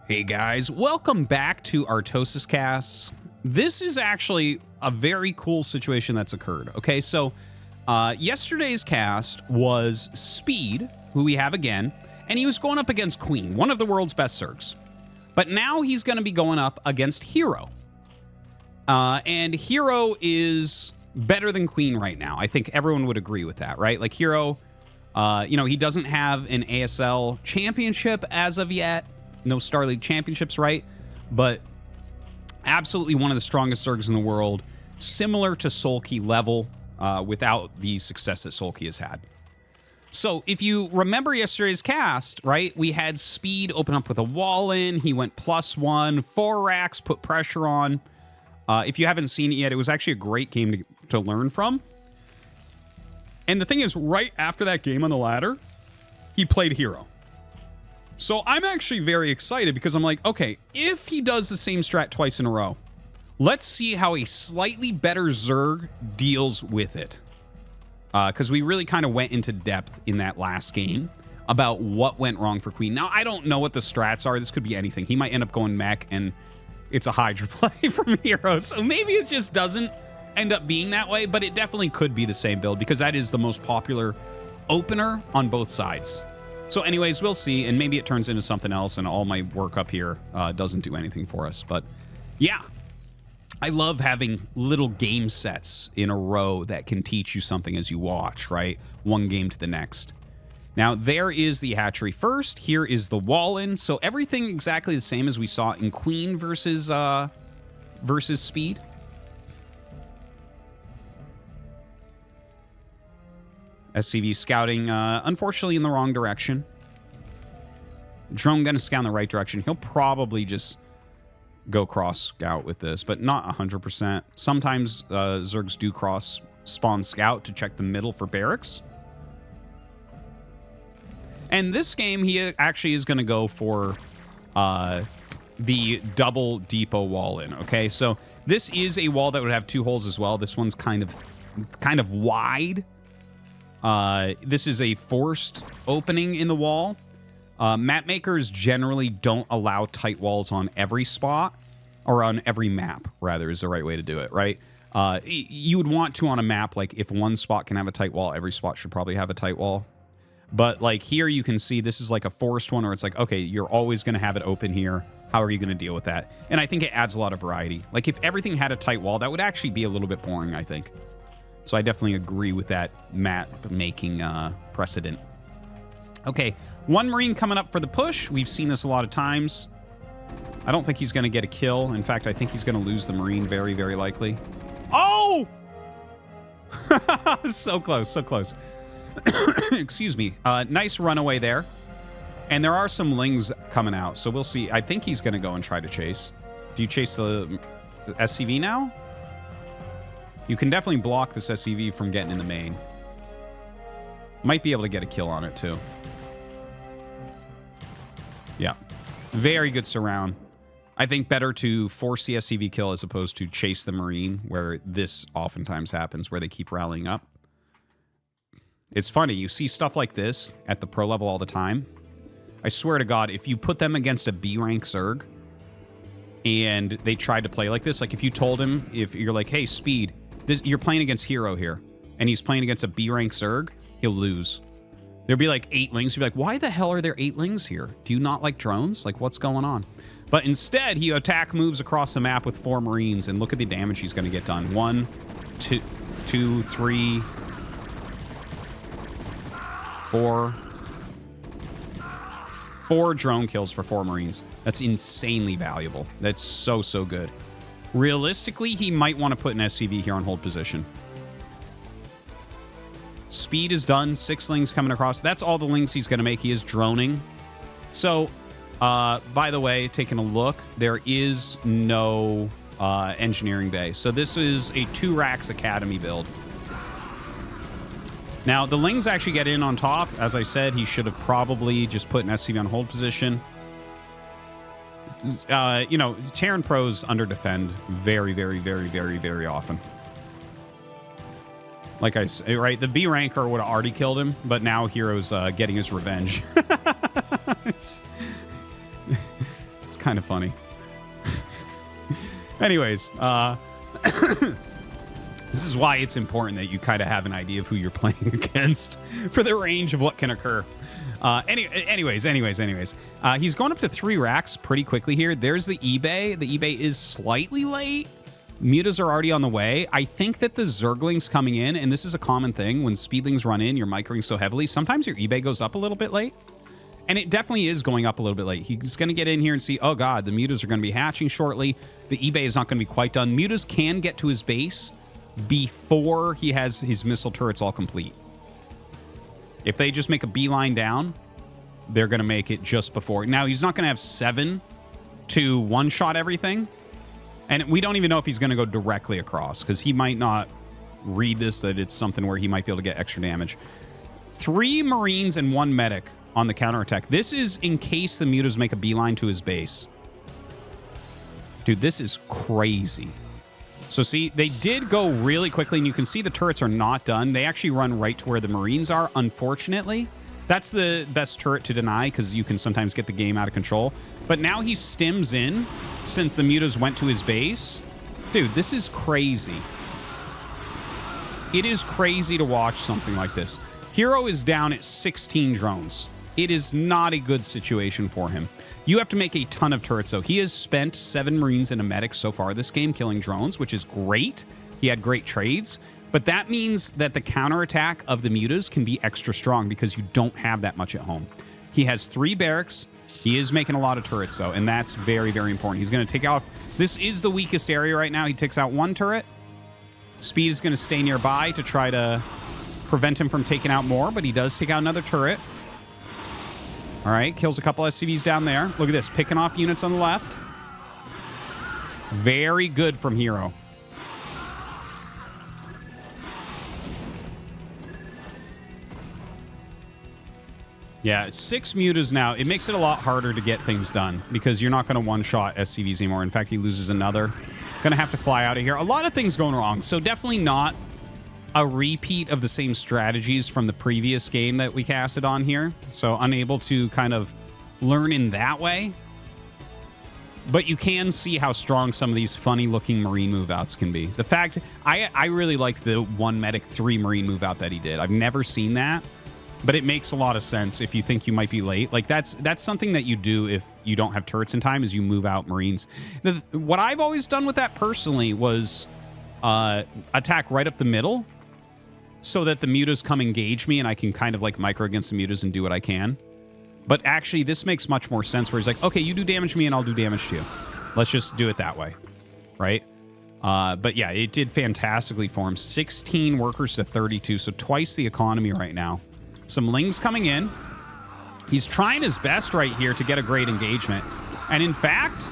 Hey guys, welcome back to ArtosisCasts. This is actually a very cool situation that's occurred. Okay, so yesterday's cast was Speed, who we have again, and he was going up against Queen, one of the world's best Zergs. But now he's going to be going up against Hero. And Hero is better than Queen right now. I think everyone would agree with that, right? Like Hero, he doesn't have an ASL championship as of yet. No Star League championships, right? But absolutely one of the strongest Zergs in the world, similar to Sulky level, without the success that Sulky has had. So if you remember yesterday's cast, right, we had Speed open up with a wall in. He went +1, 4 racks, put pressure on. If you haven't seen it yet, it was actually a great game to learn from. And the thing is, right after that game on the ladder, he played Hero. So I'm actually very excited because I'm like, okay, if he does the same strat twice in a row, let's see how a slightly better Zerg deals with it. Because we really kind of went into depth in that last game about what went wrong for Queen. Now, I don't know what the strats are. This could be anything. He might end up going mech and it's a Hydra play from Hero. So maybe it just doesn't end up being that way, but it definitely could be the same build because that is the most popular opener on both sides. So anyways, we'll see, and maybe it turns into something else, and all my work up here doesn't do anything for us. But yeah, I love having little game sets in a row that can teach you something as you watch, right? One game to the next. Now, there is the hatchery first. Here is the wall-in. So everything exactly the same as we saw in Queen versus Speed. SCV scouting, unfortunately, in the wrong direction. Drone gonna scout in the right direction. He'll probably just go cross scout with this, but not 100%. Sometimes Zergs do cross spawn scout to check the middle for barracks. And this game, he actually is gonna go for the double depot wall in. Okay, so this is a wall that would have 2 holes as well. This one's kind of wide. This is a forced opening in the wall. Map makers generally don't allow tight walls on every spot, or on every map, rather, is the right way to do it, right? You would want to on a map, like if one spot can have a tight wall, every spot should probably have a tight wall. But like here you can see this is like a forced one, or it's like, okay, you're always going to have it open here. How are you going to deal with that? And I think it adds a lot of variety. Like if everything had a tight wall, that would actually be a little bit boring, I think. So I definitely agree with that map-making precedent. Okay, 1 Marine coming up for the push. We've seen this a lot of times. I don't think he's going to get a kill. In fact, I think he's going to lose the Marine very, very likely. Oh! So close, so close. Excuse me. Nice runaway there. And there are some Lings coming out, so we'll see. I think he's going to go and try to chase. Do you chase the SCV now? You can definitely block this SCV from getting in the main. Might be able to get a kill on it, too. Yeah. Very good surround. I think better to force the SCV kill as opposed to chase the Marine, where this oftentimes happens, where they keep rallying up. It's funny. You see stuff like this at the pro level all the time. I swear to God, if you put them against a B-rank Zerg, and they tried to play like this, like if you told him, if you're like, hey, Speed, you're playing against Hero here, and he's playing against a B-rank Zerg, he'll lose. There'll be like 8 Lings. You'll be like, why the hell are there 8 Lings here? Do you not like drones? Like, what's going on? But instead, he attack moves across the map with 4 Marines, and look at the damage he's going to get done. 1, 2, 3, 4. 4 drone kills for 4 Marines. That's insanely valuable. That's so, so good. Realistically, he might want to put an SCV here on hold position. Speed is done. 6 Lings coming across. That's all the Lings he's going to make. He is droning. So, by the way, taking a look, there is no engineering bay. So this is a 2 racks academy build. Now, the Lings actually get in on top. As I said, he should have probably just put an SCV on hold position. Terran pros under defend very, very, very, very, very often. Like I say, right, the B ranker would have already killed him, but now Hero's getting his revenge. It's kind of funny. Anyways, this is why it's important that you kind of have an idea of who you're playing against for the range of what can occur. Anyways, he's going up to 3 racks pretty quickly here. There's the eBay. The eBay is slightly late. Mutas are already on the way. I think that the Zergling's coming in, and this is a common thing. When Speedlings run in, you're microing so heavily, sometimes your eBay goes up a little bit late. And it definitely is going up a little bit late. He's going to get in here and see, oh god, the Mutas are going to be hatching shortly. The eBay is not going to be quite done. Mutas can get to his base before he has his missile turrets all complete. If they just make a beeline down, they're going to make it just before. Now, he's not going to have 7 to one-shot everything. And we don't even know if he's going to go directly across, because he might not read this, that it's something where he might be able to get extra damage. 3 Marines and 1 medic on the counterattack. This is in case the Mutas make a beeline to his base. Dude, this is crazy. So see, they did go really quickly, and you can see the turrets are not done. They actually run right to where the Marines are, unfortunately. That's the best turret to deny, because you can sometimes get the game out of control. But now he stims in, since the Mutas went to his base. Dude, this is crazy. It is crazy to watch something like this. Hero is down at 16 drones. It is not a good situation for him. You have to make a ton of turrets, though. He has spent 7 Marines and a medic so far this game killing drones, which is great. He had great trades. But that means that the counterattack of the Mutas can be extra strong because you don't have that much at home. He has 3 barracks. He is making a lot of turrets, though, and that's very, very important. He's going to take off. This is the weakest area right now. He takes out 1 turret. Speed is going to stay nearby to try to prevent him from taking out more, but he does take out another turret. All right, kills a couple SCVs down there. Look at this, picking off units on the left. Very good from Hero. Yeah, 6 Mutas now. It makes it a lot harder to get things done because you're not going to one-shot SCVs anymore. In fact, he loses another. Going to have to fly out of here. A lot of things going wrong. So definitely not a repeat of the same strategies from the previous game that we casted on here. So unable to kind of learn in that way. But you can see how strong some of these funny-looking Marine move-outs can be. The fact... I really like the 1 medic 3 Marine move-out that he did. I've never seen that. But it makes a lot of sense if you think you might be late. Like, that's something that you do if you don't have turrets in time, is you move out Marines. What I've always done with that personally was attack right up the middle so that the Mutas come engage me and I can kind of like micro against the Mutas and do what I can. But actually, this makes much more sense where he's like, okay, you do damage to me and I'll do damage to you. Let's just do it that way, right? But yeah, it did fantastically for him. 16 workers to 32, so twice the economy right now. Some Lings coming in. He's trying his best right here to get a great engagement. And in fact,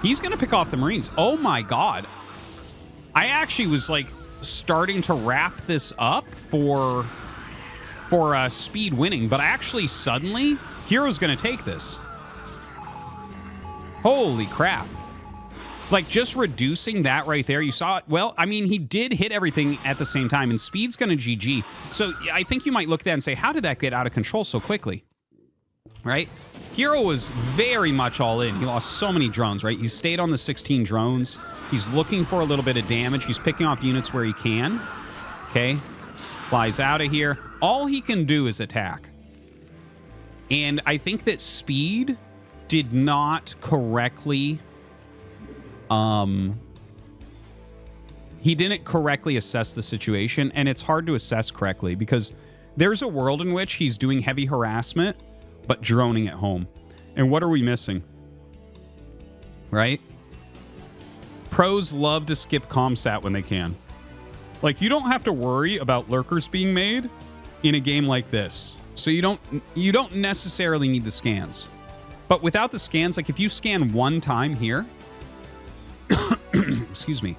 he's going to pick off the Marines. Oh my god. I actually was like starting to wrap this up for Speed winning, but actually suddenly Hero's going to take this. Holy crap. Like, just reducing that right there, you saw it. Well, I mean, he did hit everything at the same time, and Speed's going to GG. So I think you might look at that and say, how did that get out of control so quickly? Right? Hero was very much all in. He lost so many drones, right? He stayed on the 16 drones. He's looking for a little bit of damage. He's picking off units where he can. Okay? Flies out of here. All he can do is attack. And I think that Speed did not correctly... he didn't correctly assess the situation, and it's hard to assess correctly because there's a world in which he's doing heavy harassment, but droning at home. And what are we missing? Right? Pros love to skip ComSat when they can. Like, you don't have to worry about lurkers being made in a game like this. So you don't necessarily need the scans. But without the scans, like if you scan 1 time here, excuse me.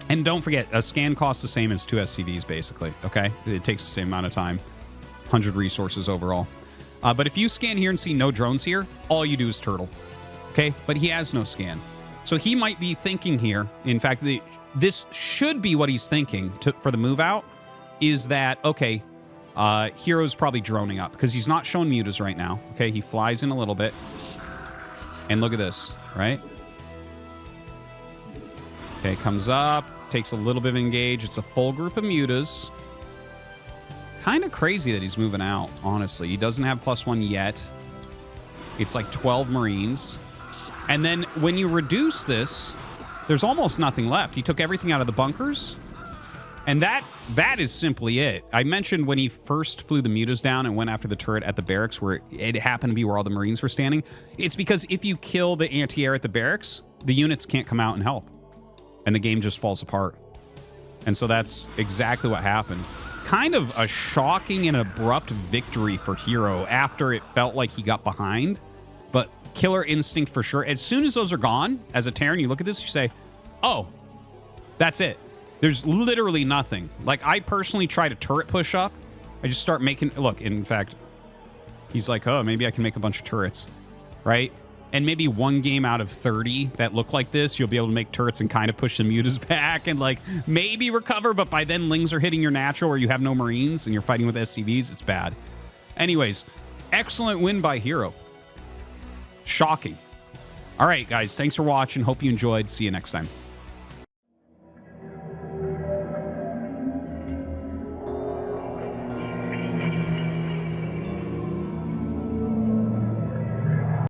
And don't forget, a scan costs the same as 2 SCVs, basically, okay? It takes the same amount of time. 100 resources overall. But if you scan here and see no drones here, all you do is turtle, okay? But he has no scan. So he might be thinking here, in fact, this should be what he's thinking for the move out, is that, okay, Hero's probably droning up, because he's not showing Mutas right now, okay? He flies in a little bit. And look at this, right? Okay, comes up, takes a little bit of engage. It's a full group of mutas. Kind of crazy that he's moving out, honestly. He doesn't have +1 yet. It's like 12 Marines. And then when you reduce this, there's almost nothing left. He took everything out of the bunkers. And that is simply it. I mentioned when he first flew the mutas down and went after the turret at the barracks where it happened to be where all the Marines were standing. It's because if you kill the anti-air at the barracks, the units can't come out and help. And the game just falls apart. And so that's exactly what happened. Kind of a shocking and abrupt victory for Hero after it felt like he got behind. But killer instinct for sure. As soon as those are gone, as a Terran, you look at this, you say, oh, that's it. There's literally nothing. Like, I personally try to turret push up. I just start making... Look, in fact, he's like, oh, maybe I can make a bunch of turrets, right? And maybe one game out of 30 that look like this, you'll be able to make turrets and kind of push the mutas back and, like, maybe recover. But by then, Lings are hitting your natural or you have no Marines and you're fighting with SCVs. It's bad. Anyways, excellent win by Hero. Shocking. All right, guys. Thanks for watching. Hope you enjoyed. See you next time.